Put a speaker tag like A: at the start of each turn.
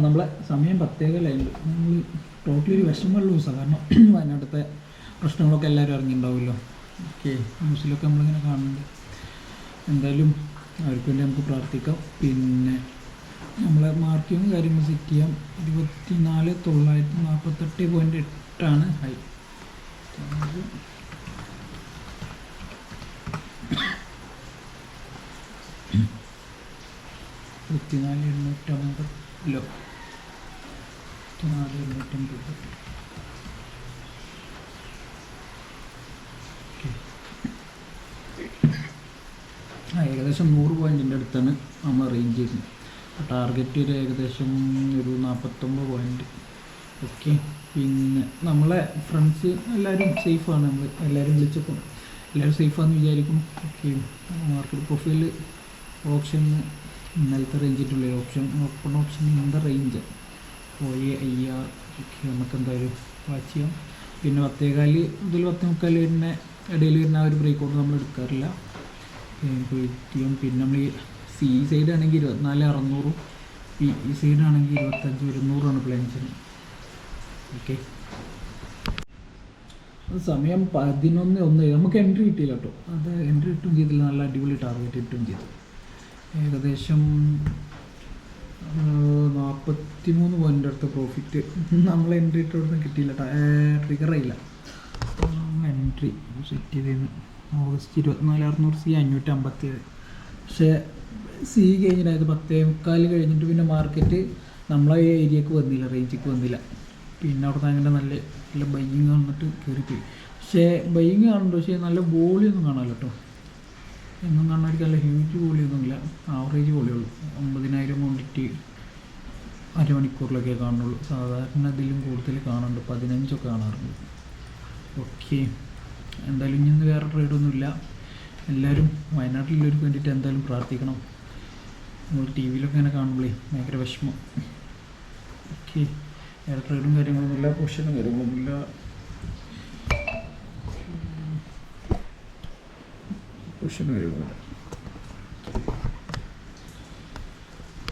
A: നമ്മളെ സമയം 10:15 നമ്മൾ ടോട്ടലി ഒരു വിഷമമുള്ള ദിവസമാണ്. കാരണം വയനാട്ടിലത്തെ പ്രശ്നങ്ങളൊക്കെ എല്ലാവരും അറിഞ്ഞിട്ടുണ്ടാവുമല്ലോ. ഓക്കെ, ന്യൂസിലൊക്കെ നമ്മളിങ്ങനെ കാണുന്നുണ്ട്. എന്തായാലും അവർക്ക് വേണ്ടി നമുക്ക് പ്രാർത്ഥിക്കാം. പിന്നെ നമ്മളെ മാർക്കിങ്ങും കാര്യങ്ങൾ സെറ്റ് ചെയ്യാം. 24,948.8 ഹൈ. 24,850 ലോ 24,850. ഏകദേശം 100 പോയിൻറ്റിൻ്റെ അടുത്താണ് നമ്മൾ റേഞ്ച് ചെയ്യുന്നത്. ടാർഗറ്റ് ഒരു ഏകദേശം ഒരു 49 പോയിൻറ്റ്. ഓക്കെ, പിന്നെ നമ്മളെ ഫ്രണ്ട്സ് എല്ലാവരും സേഫാണ്. നമ്മൾ എല്ലാവരും വിളിച്ചപ്പോൾ എല്ലാവരും സേഫാണെന്ന് വിചാരിക്കും. ഓക്കെ, മാർക്കറ്റ് പ്രൊഫൈൽ ഓപ്ഷൻ ഇന്നലത്തെ റേഞ്ചിട്ടുള്ള option open option in the range OAIR. Okay, നമുക്ക് എന്തായാലും വാച്ച് ചെയ്യാം. പിന്നെ 10:15 മുതൽ 10:45 വരുന്ന ഇടയിൽ വരുന്ന ആ ഒരു ബ്രേക്ക് ഔട്ട് നമ്മൾ എടുക്കാറില്ല. പിന്നെ നമ്മൾ ഈ സി സൈഡ് ആണെങ്കിൽ 24,600, ഈ സൈഡാണെങ്കിൽ 25,100 പ്ലാൻ ചെയ്യുന്നത്. ഓക്കെ, സമയം 11:01. നമുക്ക് എൻട്രി കിട്ടിയില്ല കേട്ടോ. അത് എൻട്രി കിട്ടും ചെയ്തില്ല, നല്ല അടിപൊളി ടാർഗറ്റ് കിട്ടും ചെയ്തു. ഏകദേശം 43 പോയിൻ്റ് അടുത്ത പ്രോഫിറ്റ്. നമ്മൾ എൻട്രി ഇട്ടൊന്നും കിട്ടിയില്ല, ട്രിഗറായില്ല. എൻട്രി സെറ്റ് ചെയ്തിരുന്നു ഓഗസ്റ്റ് 24,600 C 557. പക്ഷേ സി കഴിഞ്ഞിട്ട് അതായത് 10:45 കഴിഞ്ഞിട്ട് പിന്നെ മാർക്കറ്റ് നമ്മളെ ഏരിയക്ക് വന്നില്ല, റേഞ്ചിക്ക് വന്നില്ല. പിന്നെ അവിടെ നിന്ന് അങ്ങനെ നല്ല നല്ല ബൈയിങ് വന്നിട്ട് കയറിപ്പോയി. പക്ഷേ ബൈയിങ് കാണുന്നുണ്ട്, പക്ഷേ നല്ല വോളിയൊന്നും കാണാമല്ലോ കേട്ടോ. എന്നും കാണാനായിരിക്കും നല്ല ഹ്യൂജ് വോളിയൊന്നുമില്ല, ആവറേജ് വോളിയുള്ളൂ. 9,000 ക്വാണ്ടിറ്റി അരമണിക്കൂറിലൊക്കെ കാണുന്നുള്ളൂ. സാധാരണ ഇതിലും കൂടുതൽ കാണുന്നുണ്ട്, 15 കാണാറുണ്ട്. ഓക്കെ, എന്തായാലും ഇനി വേറെ ട്രേഡൊന്നുമില്ല. എല്ലാവരും വയനാട്ടിലുള്ളവർക്ക് വേണ്ടിയിട്ട് എന്തായാലും പ്രാർത്ഥിക്കണം. നമ്മൾ ടി വിയിലൊക്കെ ഇങ്ങനെ കാണുമ്പോഴേ ഭയങ്കര വിഷമം. ഓക്കെ, വേറെ ട്രേഡും കാര്യങ്ങളൊന്നുമില്ല, പൊസിഷനും കാര്യങ്ങളൊന്നുമില്ല. പൊസിഷനും കാര്യങ്ങളൊന്നുമില്ല.